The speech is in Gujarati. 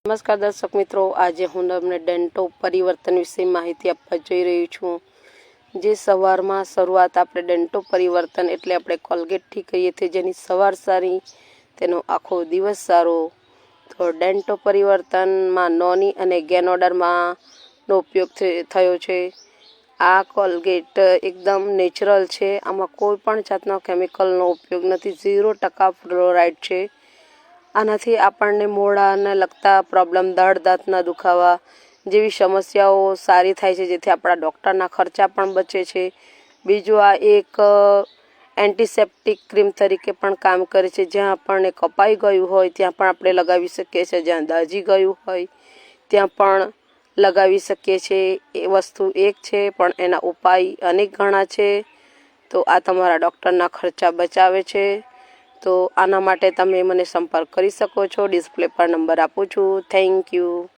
નમસ્કાર દર્શક મિત્રો, આજે હું તમને ડેન્ટો પરિવર્તન વિશે માહિતી આપવા જઈ રહી છું। જે સવારમાં શરૂઆત આપણે ડેન્ટો પરિવર્તન એટલે આપણે કોલગેટથી કરીએ છીએ, જેની સવાર સારી તેનો આખો દિવસ સારો। તો ડેન્ટો પરિવર્તનમાં નોની અને ગેનોડરમાં નો ઉપયોગ થયો છે। આ કોલગેટ એકદમ નેચરલ છે, આમાં કોઈ પણ જાતનો કેમિકલનો ઉપયોગ નથી, 0% ફ્લોરાઇડ છે। આનાથી આપણને મોઢાને લગતા પ્રોબ્લેમ, દાંતના દુખાવા જેવી સમસ્યાઓ સારી થાય છે, જેથી આપણા ડૉક્ટરના ખર્ચા પણ બચે છે। બીજું, આ એક એન્ટિસેપ્ટિક ક્રીમ તરીકે પણ કામ કરે છે। જ્યાં આપણને કપાઈ ગયું હોય ત્યાં પણ આપણે લગાવી શકીએ છીએ, જ્યાં દાઝી ગયું હોય ત્યાં પણ લગાવી શકીએ છીએ। એ વસ્તુ એક છે, પણ એના ઉપાય અનેક ઘણા છે। તો આ તમારા ડૉક્ટરના ખર્ચા બચાવે છે। તો આના માટે તમે મને સંપર્ક કરી શકો છો। ડિસ્પ્લે પર નંબર આપું છું। Thank you.